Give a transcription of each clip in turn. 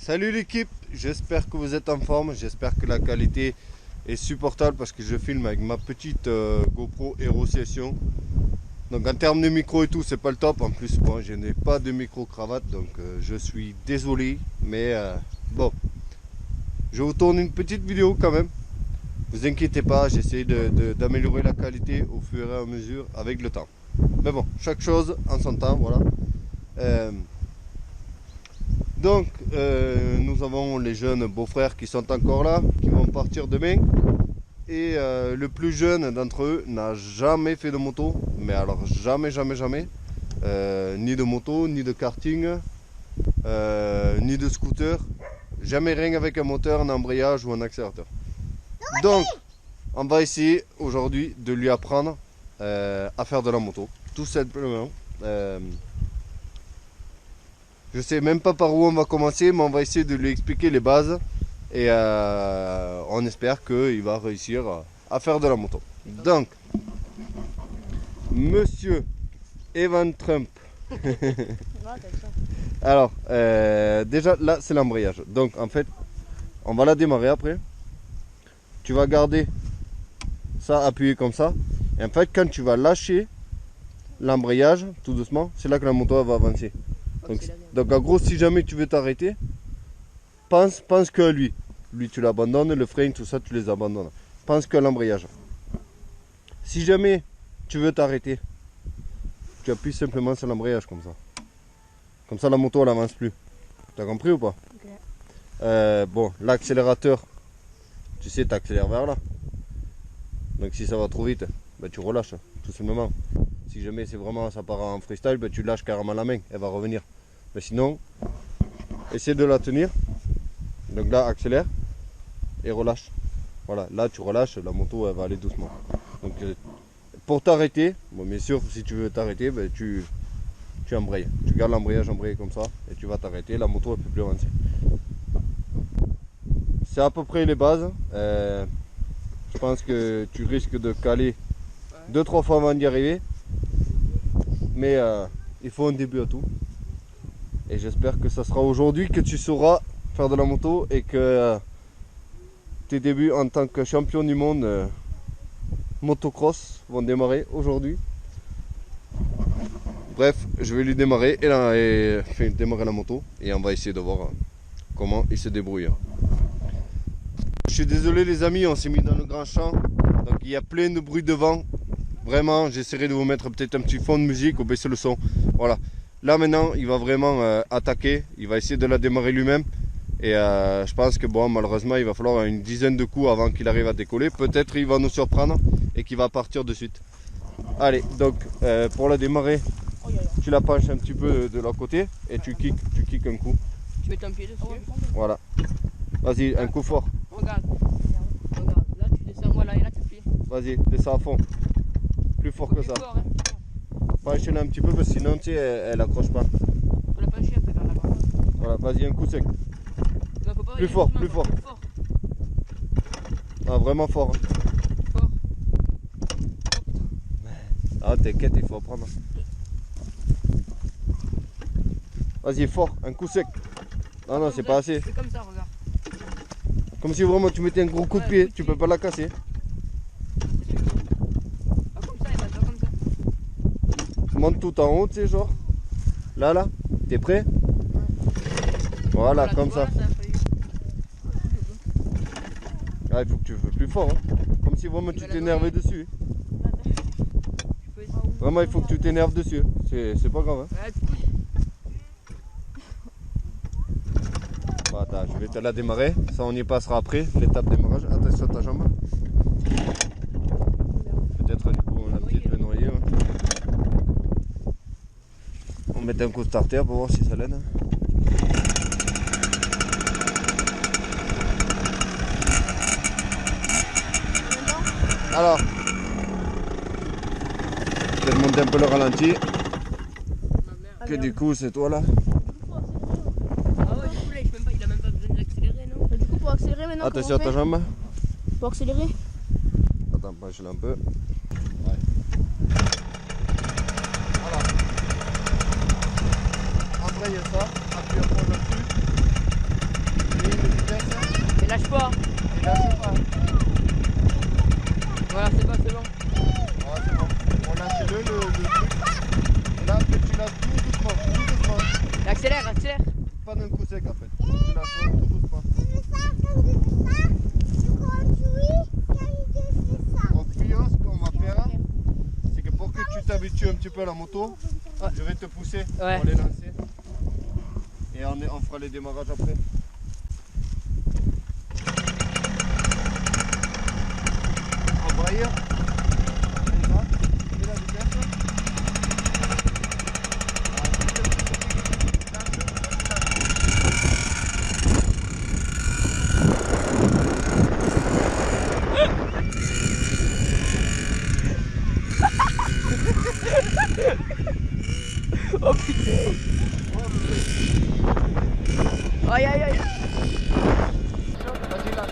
Salut l'équipe, j'espère que vous êtes en forme, j'espère que la qualité est supportable parce que je filme avec ma petite GoPro Hero Session. Donc en termes de micro et tout, c'est pas le top. En plus, bon, je n'ai pas de micro cravate, donc je suis désolé, mais bon, je vous tourne une petite vidéo quand même. Vous inquiétez pas, j'essaie d'améliorer la qualité au fur et à mesure avec le temps. Mais bon, chaque chose en son temps, voilà. Donc, nous avons les jeunes beaux-frères qui sont encore là, qui vont partir demain. Et le plus jeune d'entre eux n'a jamais fait de moto, mais alors jamais, ni de moto, ni de karting, ni de scooter, jamais rien avec un moteur, un embrayage ou un accélérateur. Donc, on va essayer aujourd'hui de lui apprendre à faire de la moto, tout simplement. Je sais même pas par où on va commencer, mais on va essayer de lui expliquer les bases et on espère qu'il va réussir à faire de la moto. Donc, Monsieur Evan Trump. Alors, déjà là c'est l'embrayage. Donc en fait, on va la démarrer après. Tu vas garder ça appuyé comme ça. Et en fait, quand tu vas lâcher l'embrayage, tout doucement, c'est là que la moto va avancer. Donc en gros, si jamais tu veux t'arrêter, pense que lui. Lui, tu l'abandonnes, le frein, tout ça, tu les abandonnes. Pense que l'embrayage. Si jamais tu veux t'arrêter, tu appuies simplement sur l'embrayage comme ça. Comme ça, la moto, elle avance plus. T'as compris ou pas? Okay. Bon, l'accélérateur, tu sais, tu accélères vers là. Donc si ça va trop vite, ben, tu relâches, tout simplement. Si jamais c'est vraiment ça part en freestyle, ben, tu lâches carrément la main, elle va revenir. Mais sinon, essaie de la tenir. Donc là, accélère et relâche. Voilà, là tu relâches, la moto elle va aller doucement. Donc pour t'arrêter, bon, bien sûr, si tu veux t'arrêter, ben, tu embrayes. Tu gardes l'embrayage embrayé comme ça et tu vas t'arrêter, la moto elle peut plus avancer. C'est à peu près les bases. Je pense que tu risques de caler 2-3 fois avant d'y arriver. Mais il faut un début à tout. Et j'espère que ça sera aujourd'hui que tu sauras faire de la moto et que tes débuts en tant que champion du monde motocross vont démarrer aujourd'hui. Bref, je vais lui démarrer démarrer la moto et on va essayer de voir comment il se débrouille. Je suis désolé les amis, on s'est mis dans le grand champ, donc il y a plein de bruit devant. Vraiment, j'essaierai de vous mettre peut-être un petit fond de musique ou baisser le son. Voilà. Là maintenant, il va vraiment attaquer. Il va essayer de la démarrer lui-même. Et je pense que bon, malheureusement, il va falloir une dizaine de coups avant qu'il arrive à décoller. Peut-être il va nous surprendre et qu'il va partir de suite. Allez, donc pour la démarrer, tu la penches un petit peu de l'autre côté et tu kicks un coup. Tu mets ton pied dessus. Voilà. Vas-y, un coup fort. Regarde. Regarde, là tu descends, voilà, et là tu fais. Vas-y, descends à fond. Plus fort que ça. Fort, hein. Penche-la un petit peu parce que sinon tu sais, elle accroche pas. Faut la pencher un peu vers là-bas. Voilà, vas-y, un coup sec. Non, faut pas Plus fort, plus fort. Ah, vraiment fort. Fort. Ah, t'inquiète, il faut apprendre. Vas-y, fort, un coup sec. Non, non, c'est pas assez. C'est comme ça, regarde. Comme si vraiment tu mettais un gros coup de pied, tu peux pas la casser. Pas comme ça, il va pas comme ça. Monte tout en haut, tu sais, genre. Là, t'es prêt? Voilà, comme ça. Ah, il faut que tu fasses plus fort. Hein. Comme si vraiment tu t'énervais dessus. Vraiment, il faut que tu t'énerves dessus. C'est pas grave. Hein. Bon, attends, je vais te la démarrer. Ça, on y passera après. L'étape démarrage. Attention à ta jambe. Peut-être du coup, on a un petit peu noyé. Ouais. On met un coup de starter pour voir si ça l'aide. Alors, je vais te monter un peu le ralenti. Que du coup, c'est toi là. Ah ouais, du coup, là, il a même pas besoin d'accélérer, non? Du coup, pour accélérer maintenant, Attention à ta jambe. pour accélérer. Attends, penche-la un peu. Ouais. Voilà. Embraye ça, appuie à fond là-dessus. pas d'un coup sec en fait. Tu la fais tout doucement. Au tuyau, ce qu'on va faire, c'est que pour que tu t'habitues un petit peu à la moto, je vais te pousser pour les lancer. Et on fera les démarrages après. Embrayeur. Et la vitesse. Oh putain. Aïe aïe aïe. Vas-y là.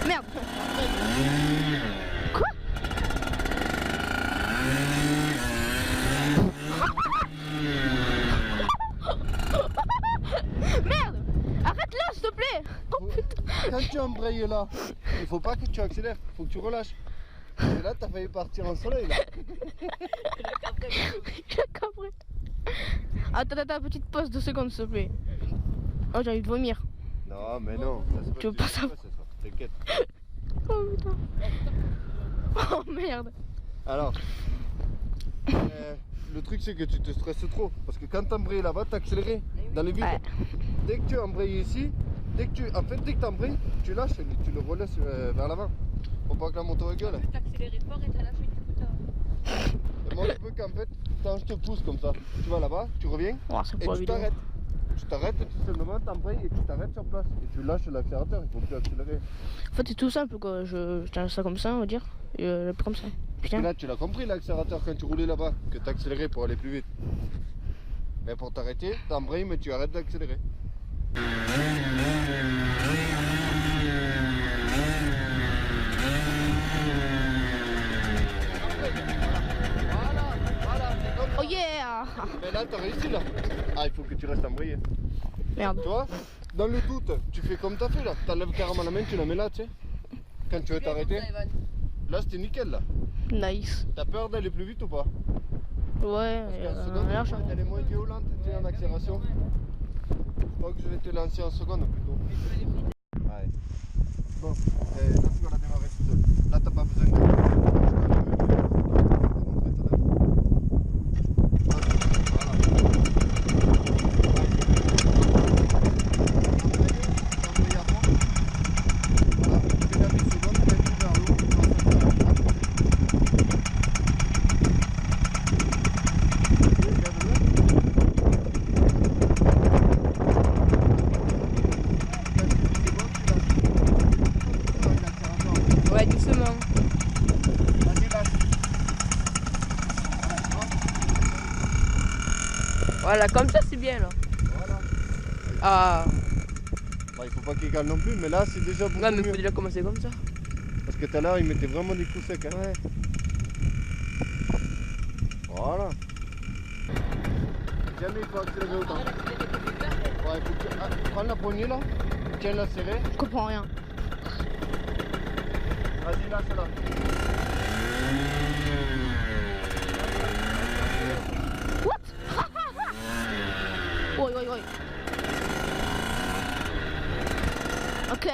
Merde. Quoi? Merde. Arrête là, s'il te plaît. Oh putain. Quand tu embrayes là, il faut pas que tu accélères, il faut que tu relâches. Et là, t'as failli partir en soleil là. J'ai compris. Attends, petite pause de secondes, s'il te plaît. Oh, j'ai envie de vomir. Non, mais non. Tu veux pas savoir? T'inquiète. Oh putain. Oh merde. Alors, le truc c'est que tu te stresses trop. Parce que quand t'embrayes là-bas, t'as accéléré dans les vides. Ouais. Dès que tu embrayes ici, dès que t'embrayes, tu lâches et tu le relaisses vers l'avant. Faut pas que la moto gueule. T'as accéléré fort et t'as lâché du coup. Et moi je veux qu'en fait, quand je te pousse comme ça, tu vas là-bas, tu reviens Oh, c'est et pas tu évident. t'arrêtes. Tu t'arrêtes tout simplement, t'embrayes et tu t'arrêtes sur place. Et tu lâches l'accélérateur, il faut plus accélérer. En fait, c'est tout simple quoi. Je tiens ça comme ça, on va dire. Et comme ça. Parce Putain. que là, tu l'as compris l'accélérateur quand tu roulais là-bas, que t'accélérais pour aller plus vite. Mais pour t'arrêter, t'embrayes mais tu arrêtes d'accélérer. Oh yeah. Mais là, t'as réussi là. Ah, il faut que tu restes embrayé. Merde. Tu vois, dans le doute, tu fais comme t'as fait là. T'enlèves carrément la main, tu la mets là, tu sais. Quand tu veux t'arrêter. Là, c'était nickel là. Nice. T'as peur d'aller plus vite ou pas? Ouais. Parce qu'en seconde, Lâche. elle est moins violente, tu sais, en accélération. Je crois que je vais te lancer en seconde plutôt. Ouais. Bon, là tu vas la démarrer tout seul. Là, t'as pas besoin de. Ouais, doucement. Vas-y, lâche. Voilà, comme ça c'est bien là. Voilà. Ah. Bah, il faut pas qu'il cale non plus, mais là, c'est déjà beaucoup Ouais, mais mieux. faut déjà commencer comme ça. Parce que tout à l'heure, il mettait vraiment des coups secs. Hein. Ouais. Voilà. Jamais il faut accélérer autant. Ouais, faut que... prends la poignée là, tiens-la serrée. Je comprends rien. Vas-y, lâche-la. What? Oui, oui, oui. Ok.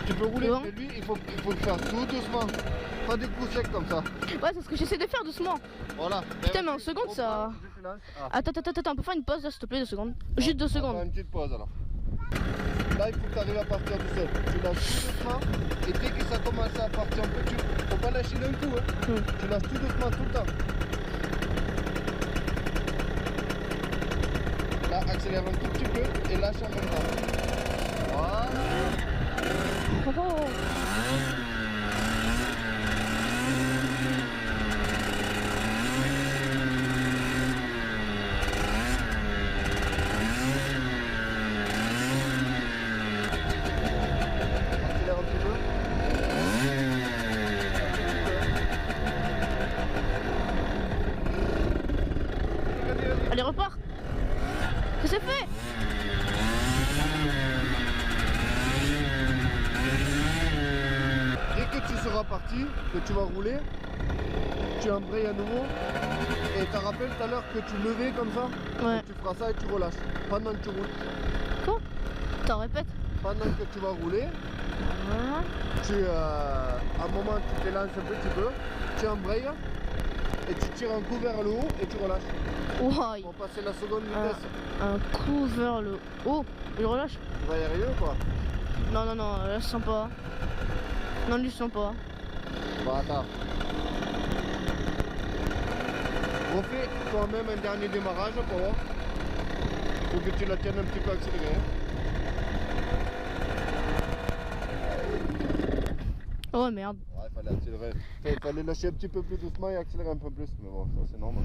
Tu peux rouler, Bon. mais lui, il faut le faire tout doucement. Pas des coups secs comme ça. Ouais, c'est ce que j'essaie de faire doucement. Voilà. Putain, mais en seconde, ça. Je te lance. Ah. Attends, on peut faire une pause là, s'il te plaît, 2 secondes. Juste 2 On va faire secondes. une petite pause alors. Là, là, il faut que tu arrives à partir tout seul. Tu lâches tout doucement et dès que ça commence à partir un peu, tu faut pas lâcher d'un coup. Hein. Tu lâches tout doucement tout le temps. Là, accélère un tout petit peu et lâche en même temps. Voilà. Accélère un petit peu. Allez, repars. Que c'est fait? Dès que tu seras parti, que tu vas rouler, tu embrayes à nouveau et tu rappelles tout à l'heure que tu levais comme ça. Ouais. Tu feras ça et tu relâches pendant que tu roules. Quoi? T'en répètes? Pendant que tu vas rouler, à un moment tu t'élances un petit peu, tu embrayes et tu tires un coup vers le haut et tu relâches. Ouais. Pour passer la seconde vitesse. Un coup vers le haut. Je relâche? Tu vas y arriver ou quoi? Non, non, non, là je sens pas. Non, lui je sens pas. Bon, attends. Refais toi-même un dernier démarrage pour voir. Faut que tu la tiennes un petit peu accélérée. Oh merde. Ouais, il fallait accélérer. Il fallait lâcher un petit peu plus doucement et accélérer un peu plus. Mais bon, ça c'est normal.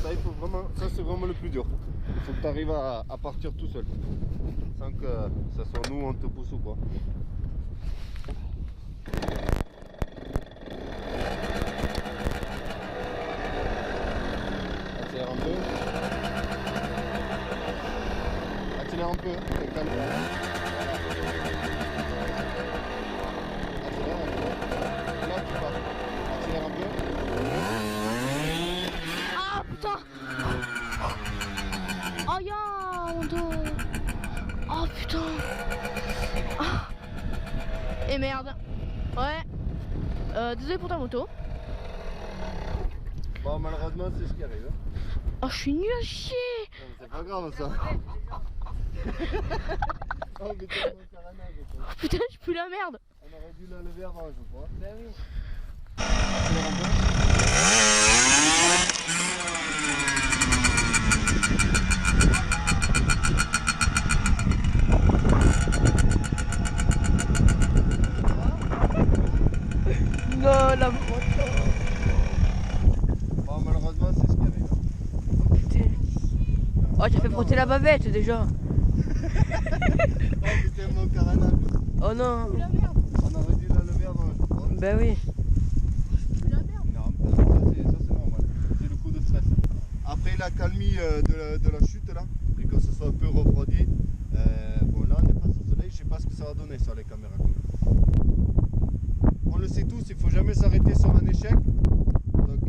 Ça, il faut vraiment, ça c'est vraiment le plus dur. Il faut que tu arrives à partir tout seul. Sans que ça soit nous, on te pousse ou quoi. Accélère un peu. Accélère un peu, hein, calme. Accélère un peu. Là tu pars. Accélère un peu. Ah putain. Oh ya, mon dos. Oh putain. Ah. Et merde. Ouais. Désolé pour ta moto. Bon, malheureusement, c'est ce qui arrive. Hein. Oh, je suis nul à chier. Non, mais c'est pas grave ça. Oh, mais t'es mon carénage, quoi. Oh, putain, je pue la merde. On aurait dû la lever avant, je crois. Ben oui. Accélère un peu. Non, la moto. Bon, malheureusement, c'est ce qui arrive. Hein. Putain. Oh, t'as fait frotter la bavette déjà. Oh, mais t'es mon carénage. Oh non. On aurait dû la lever avant, je crois. Ben oui. Non, ça c'est normal. C'est le coup de stress. Après la calmie de la chute là, et que ce soit un peu refroidi, bon là on n'est pas sous soleil, je sais pas ce que ça va donner sur les caméras. On le sait tous, il faut jamais s'arrêter sur un échec. Donc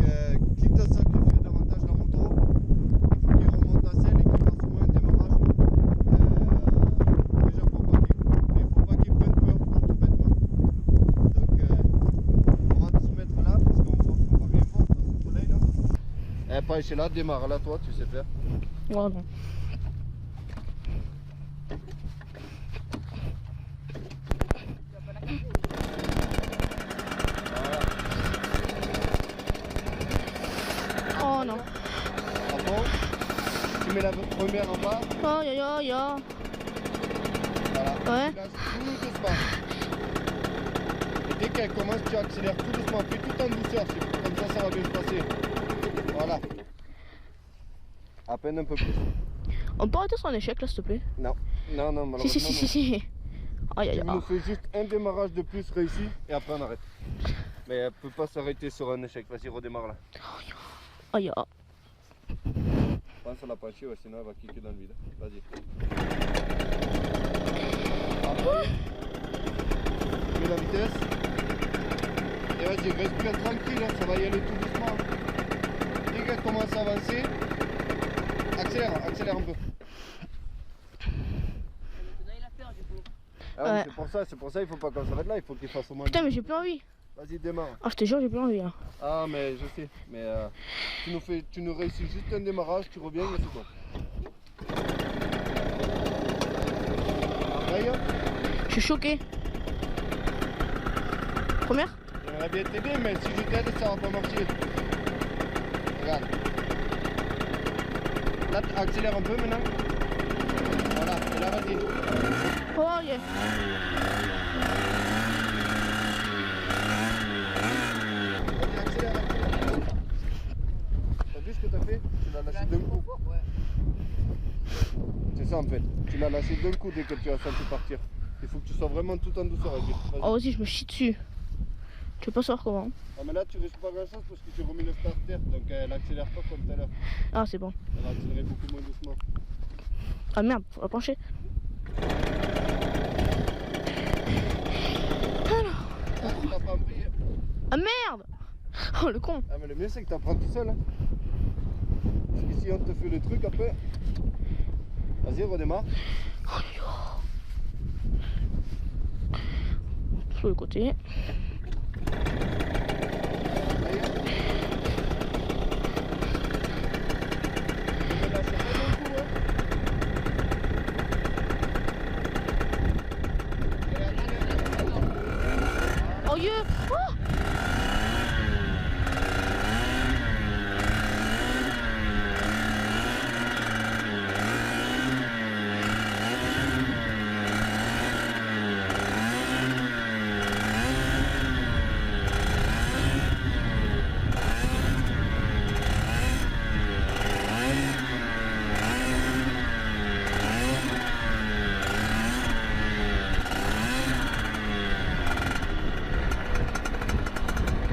quitte à sacrifier davantage la moto, il faut qu'il remonte à selle et qu'il fasse au moins un démarrage. Déjà pour pas qu'il faut pas qu'il prenne peur quand tu pètes pas. Donc on va se mettre là parce qu'on va rien voir dans ce soleil là. Pas chez là, démarre là toi, tu sais faire. Oh non. Oh non. Ah bon, tu mets la première en bas, Oh ya ya ya. voilà. Ouais. Tu lâches tout doucement. Et dès qu'elle commence, tu accélères tout doucement, fais tout en douceur, comme ça va bien se passer. Voilà. À peine un peu plus. On peut arrêter sur un échec là, s'il te plaît? Non, non, non, malheureusement. Si. Aïe aïe Tu nous aïe. fais juste un démarrage de plus réussi et après on arrête. Mais elle peut pas s'arrêter sur un échec. Vas-y, redémarre là. Aïe aïe. Pense à la pencher, ouais, sinon elle va cliquer dans le vide. Vas-y. Après, tu mets la vitesse. Et vas-y, respire tranquille, hein, ça va y aller tout doucement. Dès qu'elle commence à avancer, accélère un peu. Ah oui, Ouais. c'est pour ça il faut pas qu'on s'arrête là, il faut qu'il fasse au moins. Putain, mais j'ai plus envie. Vas-y, démarre. Ah, je te jure, j'ai plus envie là. Ah, mais je sais, mais tu nous réussis juste un démarrage, tu reviens et c'est bon. Marion? Je suis choqué. Première? J'aimerais bien t'aider, mais si je t'aide, ça va pas marcher. Regarde. Là, accélère un peu maintenant. Voilà, et là, vas-y. Oh yeah. Vas-y, accélère. T'as vu ce que t'as fait? Tu l'as lâché d'un coup. Ouais. C'est ça en fait. Tu l'as lâché d'un coup dès que tu as senti partir. Il faut que tu sois vraiment tout en douceur. Vas-y. Oh vas-y, je me chie dessus. Tu veux pas savoir comment. Ah mais là tu risques pas grand chose parce que tu remis le starter donc elle accélère pas comme tout à l'heure. Ah c'est bon. Elle va accélérer beaucoup moins doucement. Ah merde, faut la pencher. Alors. Ah, tu l'as pas embrayé. Ah merde. Oh le con. Ah mais le mieux c'est que tu apprends tout seul. Hein. Parce qu'ici on te fait le truc après. Vas-y redémarre. Sur le côté. Oh yeah. Oh.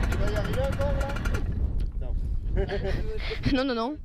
Tu vas y arriver encore là? Non. Non non non.